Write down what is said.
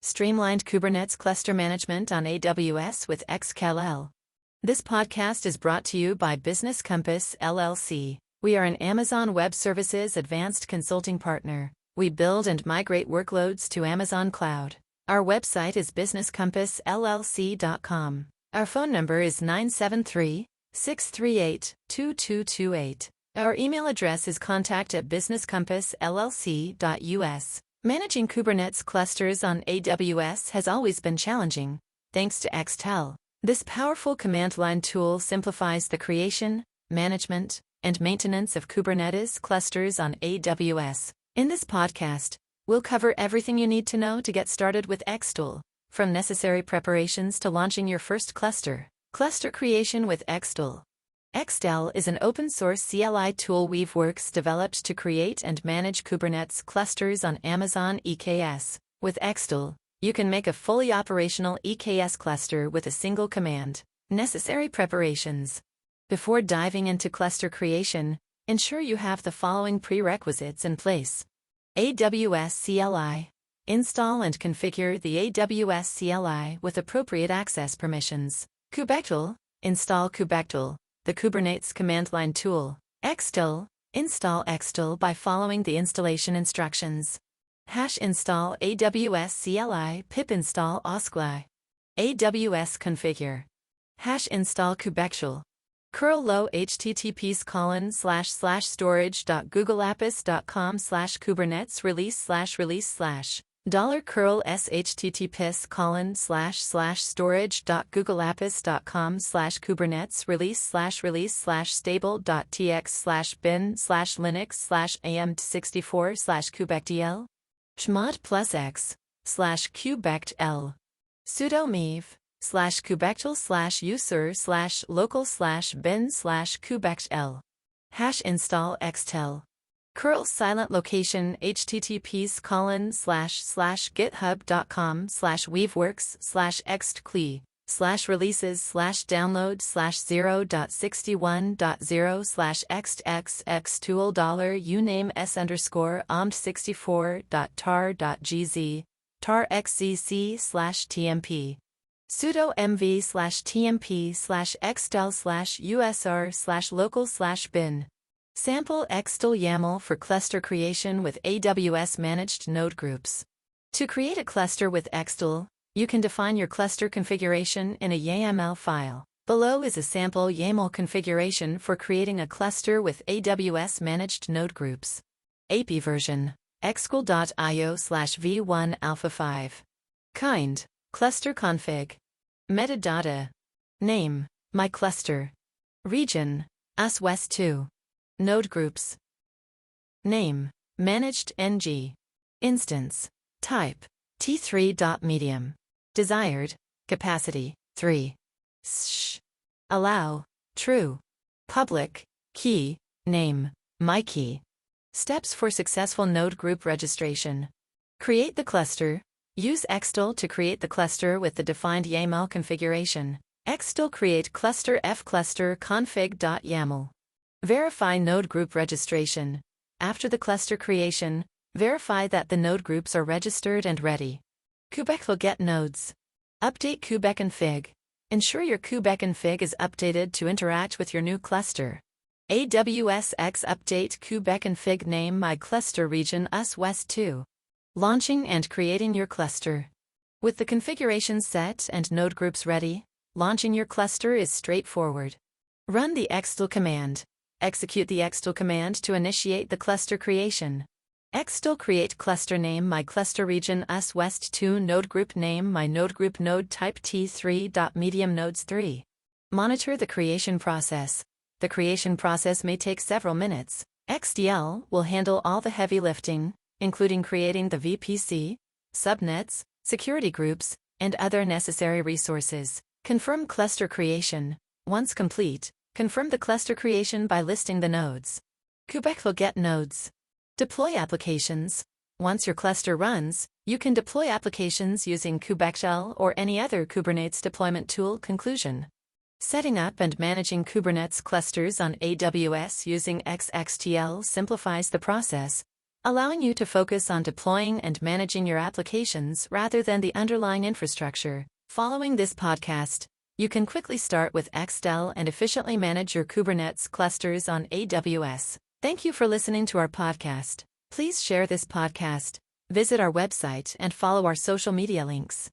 Streamlined Kubernetes Cluster Management on AWS with Eksctl. This podcast is brought to you by Business Compass, LLC. We are an Amazon Web Services advanced consulting partner. We build and migrate workloads to Amazon Cloud. Our website is businesscompassllc.com. Our phone number is 973-638-2228. Our email address is contact@businesscompassllc.us. Managing Kubernetes clusters on AWS has always been challenging, thanks to Eksctl. This powerful command line tool simplifies the creation, management, and maintenance of Kubernetes clusters on AWS. In this podcast, we'll cover everything you need to know to get started with Eksctl, from necessary preparations to launching your first cluster. Cluster creation with Eksctl. Eksctl is an open-source CLI tool Weaveworks developed to create and manage Kubernetes clusters on Amazon EKS. With Eksctl, you can make a fully operational EKS cluster with a single command. Necessary preparations. Before diving into cluster creation, ensure you have the following prerequisites in place. AWS CLI. Install and configure the AWS CLI with appropriate access permissions. Eksctl. Install Eksctl, the Kubernetes command line tool. Eksctl. Install Eksctl by following the installation instructions. #install AWS CLI pip install Eksctl. AWS configure. #install Eksctl. curl low https://storage.googleapps.com/kubernetes release/release/ $curl https://storage.googleapps.com/kubernetes release/release/stable.txt/bin/linux/amd64/kubectl chmod plus x/kubectl sudo mev/kubectl/user/local/bin/kubectl #install Eksctl. curl silent location https://github.com/weaveworks/x_releases/download/0.61.0/xxxtool $uname s_amd64.tar.gz tar xcc/tmp sudo mv/tmp/eksctl/usr/local/bin sample Eksctl YAML for cluster creation with AWS managed node groups. To create a cluster with Eksctl, you can define your cluster configuration in a YAML file. Below is a sample YAML configuration for creating a cluster with AWS managed node groups. AP version eksctl.io/v1 alpha 5. Kind cluster config. Metadata. Name my cluster. Region US West 2. Node groups. Name managed ng. Instance type T3.medium. Desired capacity 3. Allow true. Public key name my key. Steps for successful node group registration. Create the cluster. Use Eksctl to create the cluster with the defined YAML configuration. Eksctl create cluster fcluster config.yaml. Verify node group registration. After the cluster creation, verify that the node groups are registered and ready. Kubectl get nodes. Update kubeconfig. Ensure your kubeconfig is updated to interact with your new cluster. AWS X update kubeconfig name my cluster region US West 2. Launching and creating your cluster. With the configuration set and node groups ready, launching your cluster is straightforward. Run the Eksctl command. Execute the Eksctl command to initiate the cluster creation. Eksctl create cluster name my cluster region US West 2 node group name my node group node type T3.medium nodes 3. Monitor the creation process. The creation process may take several minutes. Eksctl will handle all the heavy lifting, including creating the VPC, subnets, security groups, and other necessary resources. Confirm cluster creation. Once complete, confirm the cluster creation by listing the nodes. Kubectl get nodes. Deploy applications. Once your cluster runs, you can deploy applications using Kubectl or any other Kubernetes deployment tool. Conclusion. Setting up and managing Kubernetes clusters on AWS using Eksctl simplifies the process. allowing you to focus on deploying and managing your applications rather than the underlying infrastructure. Following this podcast, you can quickly start with Eksctl and efficiently manage your Kubernetes clusters on AWS. Thank you for listening to our podcast. Please share this podcast, visit our website, and follow our social media links.